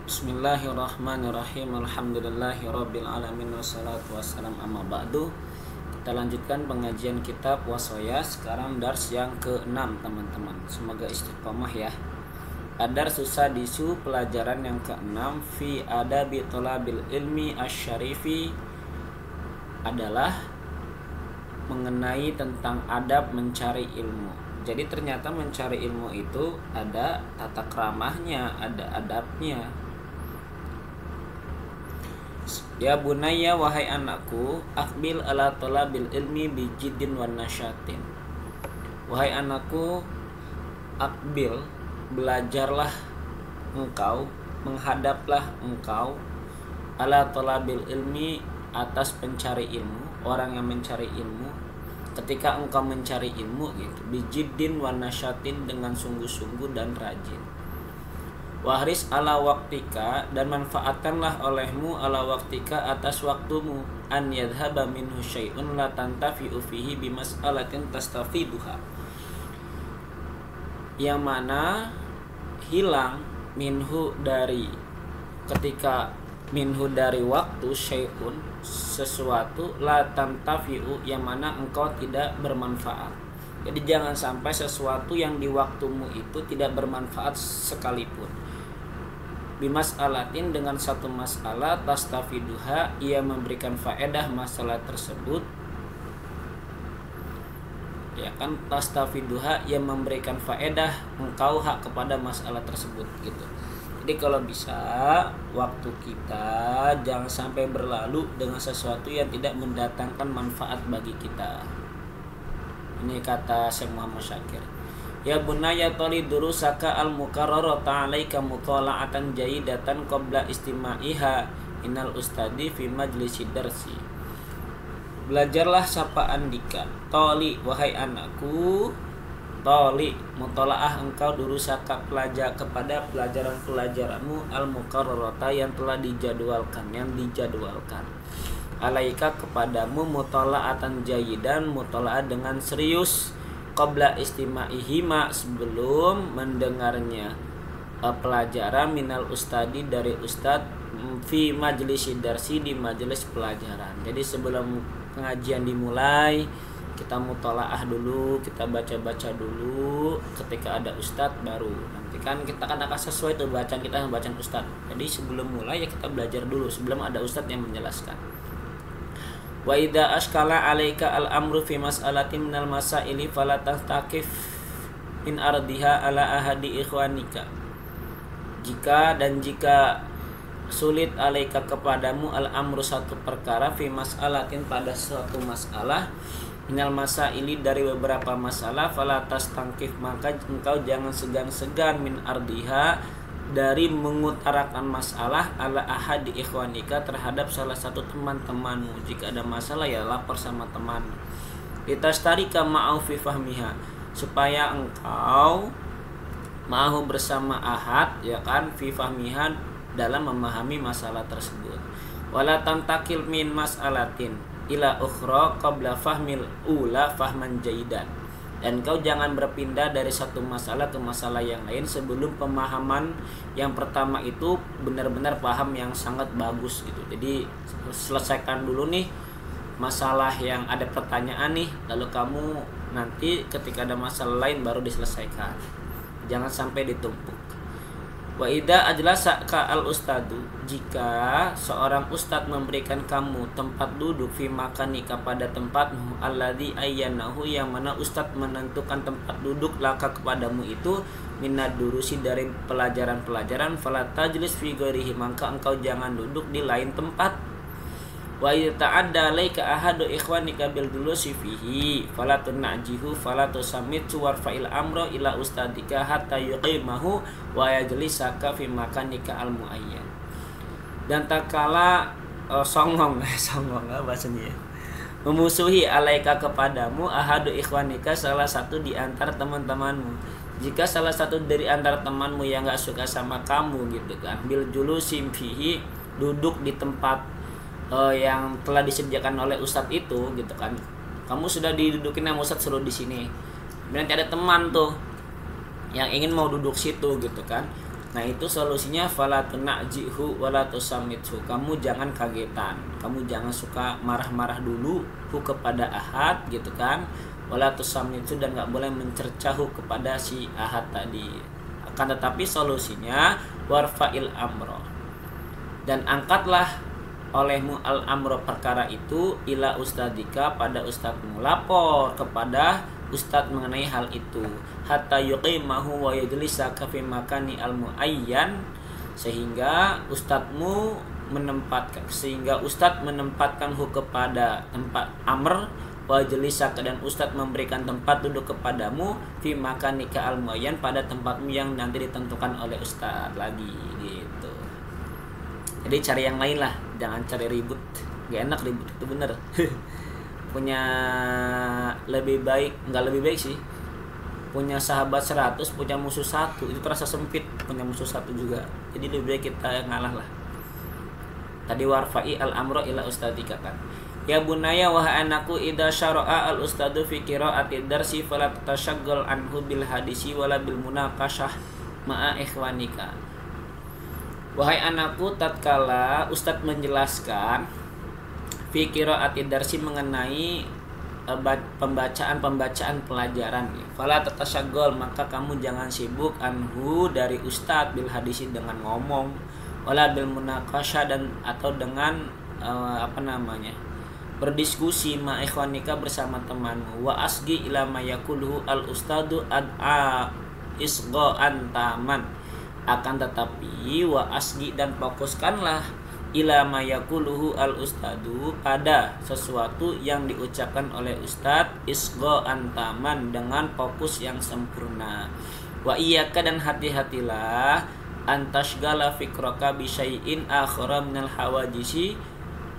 Bismillahirrahmanirrahim. Alhamdulillahirabbil alamin wassalatu wassalam amma ba'du. Kita lanjutkan pengajian kitab Washoya. Sekarang dars yang ke-6 teman-teman. Semoga istiqomah ya. Ad-dars sadisu, pelajaran yang ke-6, fi adabi thalabil ilmi asyarifi, adalah mengenai tentang adab mencari ilmu. Jadi ternyata mencari ilmu itu ada tata keramahnya, ada adabnya. Ya bunayya, wahai anakku, akbil ala talabil ilmi bijiddin wan nasyatin. Wahai anakku, akbil, belajarlah engkau, menghadaplah engkau, ala talabil ilmi, atas pencari ilmu, orang yang mencari ilmu. Ketika engkau mencari ilmu gitu, bijiddin wan nasyatin, dengan sungguh-sungguh dan rajin. Wahris ala waktika, dan manfaatkanlah olehmu ala waktika, atas waktumu, an yadhaba minhu syai'un la tantafi'u fihi bimas'alatin tastafiduha, yang mana hilang minhu dari, ketika minhu dari waktu, syai'un sesuatu, la tantafi'u, yang mana engkau tidak bermanfaat. Jadi jangan sampai sesuatu yang di waktumu itu tidak bermanfaat sekalipun. Bimas'alatin, dengan satu masalah, tastafiduha, ia memberikan faedah masalah tersebut. Ya kan, tastafiduha, ia memberikan faedah engkau hak kepada masalah tersebut gitu. Jadi kalau bisa, waktu kita jangan sampai berlalu dengan sesuatu yang tidak mendatangkan manfaat bagi kita. Ini kata Syekh Muhammad Syakir. Ya bunayya tali durusaka al-mukarrarata 'alaika mutala'atan jayyidatan qabla istima'iha innal ustadi fi majlisi darsi. Belajarlah sapaan dika, toli, wahai anakku, toli, mutalaah engkau, durusaka, pelajar, kepada pelajaran-pelajaranmu, al-mukarrarata, yang telah dijadwalkan, yang dijadwalkan, alaika, kepadamu, mutala'atan jayyidan, mutala'ah dengan serius, qabla istima'ihima, sebelum mendengarnya pelajaran, minal ustadi, dari ustad, fi majlisi darsi, di majelis pelajaran. Jadi sebelum pengajian dimulai, kita mutalaah dulu, kita baca-baca dulu. Ketika ada ustadz baru, nanti kan kita akan sesuai tuh bacaan kita sama bacaan ustadz. Jadi sebelum mulai ya kita belajar dulu sebelum ada ustadz yang menjelaskan. Wa idza ashkala 'alaika al-amru fi mas'alatin minal masaili fala tastaqif in ardiha ala ahadi ikhwanika. Jika sulit 'alaika, kepadamu, al-amru, satu perkara, fi mas'alatin, pada suatu masalah, minal masaili, dari beberapa masalah, fala tastaqif, maka engkau jangan segan-segan, min ardiha, dari mengutarakan masalah, ala ahadi ikhwanika, terhadap salah satu teman-temanmu. Jika ada masalah ya lapor sama teman. Litastarika ma'au fi fahmiha, supaya engkau ma'ahu, bersama ahad, ya kan, fi fahmiha, dalam memahami masalah tersebut. Wala tantakil min mas'alatin ila ukhra qabla fahmil ula fahman jayyidan, dan kau jangan berpindah dari satu masalah ke masalah yang lain sebelum pemahaman yang pertama itu benar-benar paham yang sangat bagus gitu. Jadi selesaikan dulu nih masalah yang ada pertanyaan nih, lalu kamu nanti ketika ada masalah lain baru diselesaikan. Jangan sampai ditumpuk. Wa idza ajlasaka al-ustadu, jika seorang ustadz memberikan kamu tempat duduk, fi makanika, pada tempatmu, alladzi ayyanahu, yang mana ustadz menentukan tempat duduk laka, kepadamu itu, minad durusi, dari pelajaran-pelajaran, fala tajlis fi ghairihi, maka engkau jangan duduk di lain tempat. Wa idza ta'adda alaika ahadu ikhwanika bil dulusi fihi fala tunajihu fala tusammit warfa'il amra ila ustadika hatta yuqimahu wa yajlisaka fi makanika al muayyan. Dan tak kala songong bahasanya, memusuhi alaika, kepadamu, ahadu ikhwanika, salah satu di antara teman-temanmu. Jika salah satu dari antara temanmu yang gak suka sama kamu gitu kan, bil julusi fihi, duduk di tempat yang telah disediakan oleh ustadz itu gitu kan, kamu sudah didudukin sama ustadz, suruh di sini, nanti ada teman tuh yang ingin mau duduk situ gitu kan, Nah itu solusinya fala tunajjihu wala tusammithu. Kamu jangan kagetan, kamu jangan suka marah-marah dulu kepada ahad gitu kan. Wala tusammithu, dan nggak boleh mencercahu kepada si ahad tadi. Akan tetapi solusinya warfa'il amro, dan angkatlah olehmu al amro perkara itu ila ustadika pada ustadmu, lapor kepada ustad mengenai hal itu, hatta yuqimahu wa yajlisaka fi makani al muayyan, sehingga ustadmu menempatkan, sehingga ustad menempatkanhu kepada tempat amr, wa yajlisaka, dan ustad memberikan tempat duduk kepadamu fi makanika al muayyan, pada tempatmu yang nanti ditentukan oleh ustad lagi gitu. Jadi cari yang lain lah, jangan cari ribut, gak enak ribut itu bener. Punya lebih baik, nggak lebih baik sih, punya sahabat 100 punya musuh 1 itu terasa sempit, punya musuh 1 juga, jadi lebih baik kita yang ngalah lah. Tadi warfa'i al amro ila ustadika kan. Ya bunaya wahai anakku, idza syara'a al ustadu fi qira'ati darsi fala tashaghal anhu bil hadisi wala bil munaqashah ma'a ikhwanika. Wahai anakku, tatkala ustad menjelaskan fi qira'ati darsi mengenai pembacaan pelajaran, fala tatasyaghal, maka kamu jangan sibuk anhu dari ustad bil hadisi dengan ngomong, wala bil munaqashah, dan atau dengan berdiskusi ma ikhwanika bersama temanmu, wa asgi ila ma yaquluhu al ustadu ad'a isgha'an taman. Akan tetapi wa asgi, dan fokuskanlah ila ma yaquluhu al ustadu pada sesuatu yang diucapkan oleh ustad isgha'an taman, dengan fokus yang sempurna. Wa iyyaka, dan hati-hatilah antashgala fikraka bi syai'in akhara minal hawajisi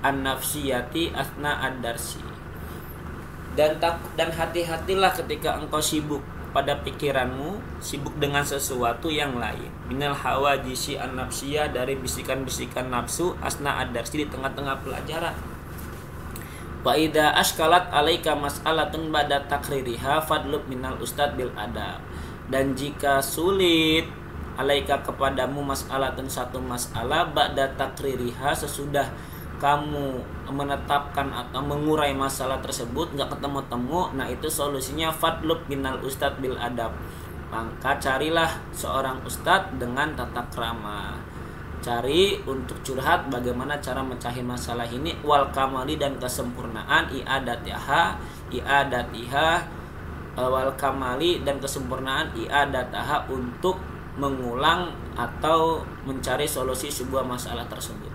an-nafsiyati asna ad-darsi. Dan hati-hatilah ketika engkau sibuk pada pikiranmu, sibuk dengan sesuatu yang lain, minal hawajisi an-nafsiyah, dari bisikan-bisikan nafsu, asna ad-darsi, di tengah-tengah pelajaran. Wa idza ashkalat alaika mas'alatun ba'da takririha fadlub minal ustad bil adab. Dan jika sulit alaika kepadamu mas'alatun, satu masalah, ba'da takririha, sesudah kamu menetapkan atau mengurai masalah tersebut nggak ketemu-temu, nah itu solusinya fadlub minal ustad bil adab, maka carilah seorang ustad dengan tata krama. Cari untuk curhat bagaimana cara mecahin masalah ini, wal kamali, dan kesempurnaan, i'adatiha wal kamali, dan kesempurnaan i'adataha, untuk mengulang atau mencari solusi sebuah masalah tersebut.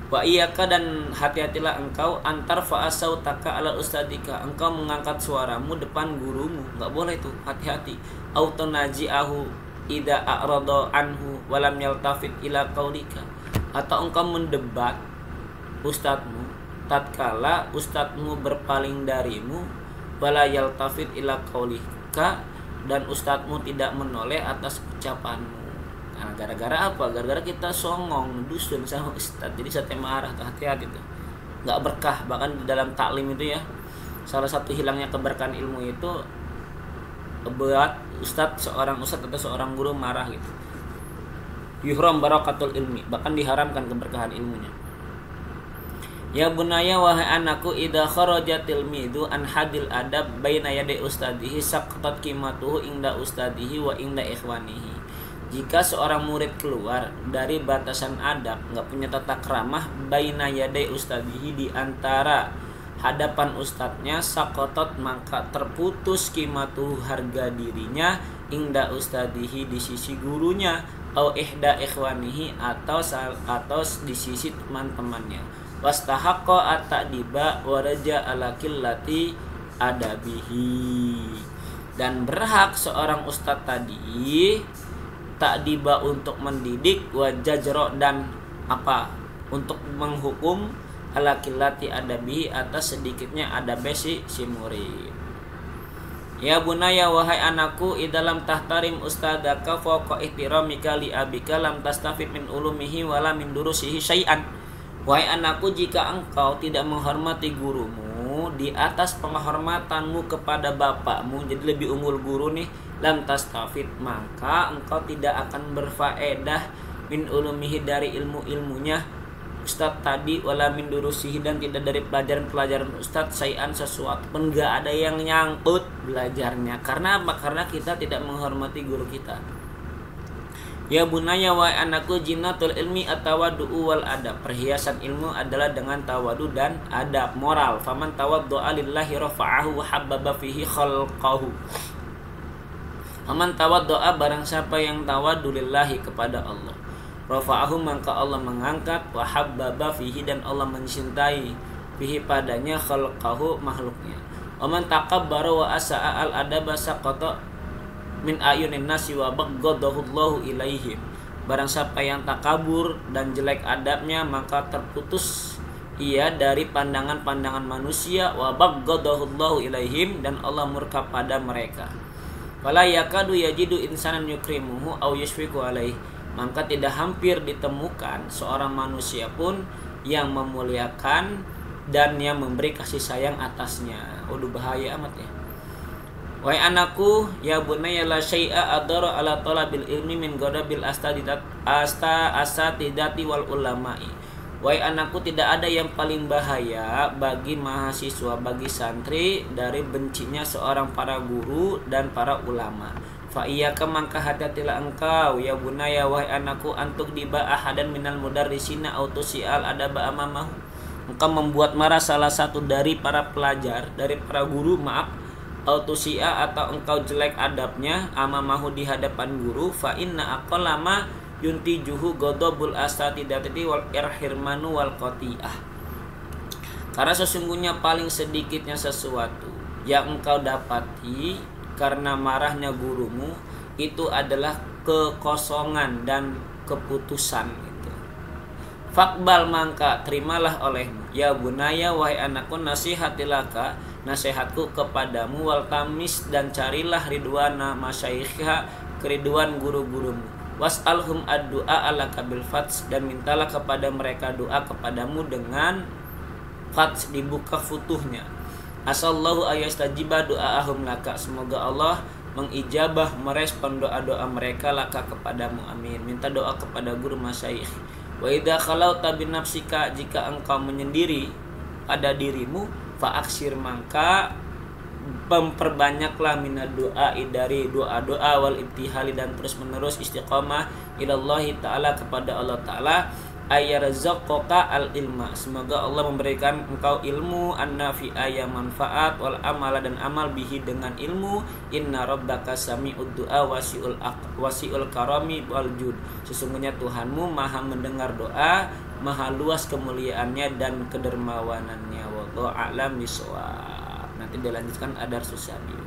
Wa iyyaka, dan hati-hatilah engkau antar fa'asautaka ala ustadika, engkau mengangkat suaramu depan gurumu, enggak boleh itu, hati-hati. Autonaji'ahu idza a'rada anhu wa lam yaltafit ila qaulika, atau engkau mendebat ustadmu tatkala ustadmu berpaling darimu, wala yaltafit ila qaulika, dan ustadmu tidak menoleh atas ucapanmu. Nah, gara-gara apa? Gara-gara kita songong, dusun sama ustad, jadi sate marah. Hati-hati tuh, nggak berkah. Bahkan di dalam taklim itu ya, salah satu hilangnya keberkahan ilmu itu buat seorang ustad atau seorang guru marah gitu. Yuhram barakatul ilmi, bahkan diharamkan keberkahan ilmunya. Ya bunaya wahai anakku, idza kharajatil midu an hadil adab baina yaday ustadihi saqatat qimatuhu inda ustadihi wa inda ikhwanihi. Jika seorang murid keluar dari batasan adab, nggak punya tata keramah, baina yaday ustadihi, di antara hadapan ustadznya, sakotot, maka terputus qimatu, harga dirinya, inda ustadihi, di sisi gurunya, au ihda ikhwanihi, atau di sisi teman-temannya. Wastahaqqa at-ta'diba wa raja ala qillati adabihi, dan berhak seorang ustadz tadi ta'diba, untuk mendidik, wa jajro, dan untuk menghukum, ala qillati adabihi, atas sedikitnya adabe si murid. Ya bunaya wahai anakku, idalam tahtarim ustadaka fawqa ihtiramika li abika lam tastafid min ulumihi wala min durusihi syai'an. Wahai anakku, jika engkau tidak menghormati gurumu di atas penghormatanmu kepada bapakmu, jadi lebih unggul guru nih, lam tastafid, maka engkau tidak akan berfaedah min ulumihi dari ilmu-ilmunya ustadz tadi, wala min durusihi, dan tidak dari pelajaran-pelajaran ustadz sayan sesuatu pun, gak ada yang nyangkut belajarnya. Karena apa? Karena kita tidak menghormati guru kita. Ya bunaya wa anakku jinatul ilmi atawadu'u wal adab. Perhiasan ilmu adalah dengan tawadu dan adab moral. Faman tawaddu'a lillahi rafa'ahu wa habbaba fihi khalqahu. Faman tawaddu'a, barang siapa yang tawadu lillahi kepada Allah, rafa'ahu, maka Allah mengangkat, wa habbaba fihi, dan Allah mencintai, fihi padanya, khalqahu, makhluknya. Wa man takabbara wa asa'a al adaba saqata min ayunin nasi wa baghadahu Allahu ilaihim. Barang siapa yang takabur dan jelek adabnya, maka terputus ia dari pandangan-pandangan manusia, wa baghadahu Allahu ilaihim, dan Allah murka pada mereka. Fala yakadu yajidu insanan yukrimuhu aw yashfiqu alaihi, maka tidak hampir ditemukan seorang manusia pun yang memuliakan dan yang memberi kasih sayang atasnya. Waduh, bahaya amat ya. Wahai anakku, ya bunayya la syai'a adara ala talabil ilmi min ghadabil asatidati wal ulama'i. Wahai anakku, tidak ada yang paling bahaya bagi mahasiswa, bagi santri, dari bencinya seorang para guru dan para ulama. Fa iyyaka, maka hati-hatilah engkau ya bunayya, wahai anakku, antuk diba ahadan minal mudarrisina aw tusial adaba amamahu. Engkau membuat marah salah satu dari para pelajar, dari para guru, maaf, autusia, atau engkau jelek adabnya, amamahu, di hadapan guru. Fa inna aqallama yuntijuhu ghadabul asatidati wal irhirmanu wal qati'ah. Karena sesungguhnya paling sedikitnya sesuatu yang engkau dapati karena marahnya gurumu itu adalah kekosongan dan keputusan itu. Fakbal, maka terimalah olehmu, ya bunaya, wahai anakku, nasihatilaka, nasihatku kepadamu, wal tamis, dan carilah ridwana masyaikha, keriduan guru-gurumu, was'alhum ad-du'a ala kabil fats, dan mintalah kepada mereka doa kepadamu dengan fats, dibuka futuhnya. Asallahu ayastajiba doa'ahum laka, semoga Allah mengijabah, merespon doa-doa mereka laka kepadamu, amin. Minta doa kepada guru masyaikh. Wa idza khalauta bi nafsika, jika engkau menyendiri pada dirimu, fa'aksir, maka memperbanyaklah minad doa, dari doa-doa, wal ibtihali, dan terus menerus istiqamah ilallahi ta'ala, kepada Allah ta'ala, ayyarzaqqa al ilma, semoga Allah memberikan engkau ilmu, an-nafi'a, yang manfaat, wal amala, dan amal, bihi, dengan ilmu. Inna rabbaka sami'ud du'a wasi'ul karami wal jud, sesungguhnya Tuhanmu maha mendengar doa, maha luas kemuliaannya dan kedermawanannya. Wallahu a'lam bishawab. Nanti dilanjutkan Adarsus Sabil.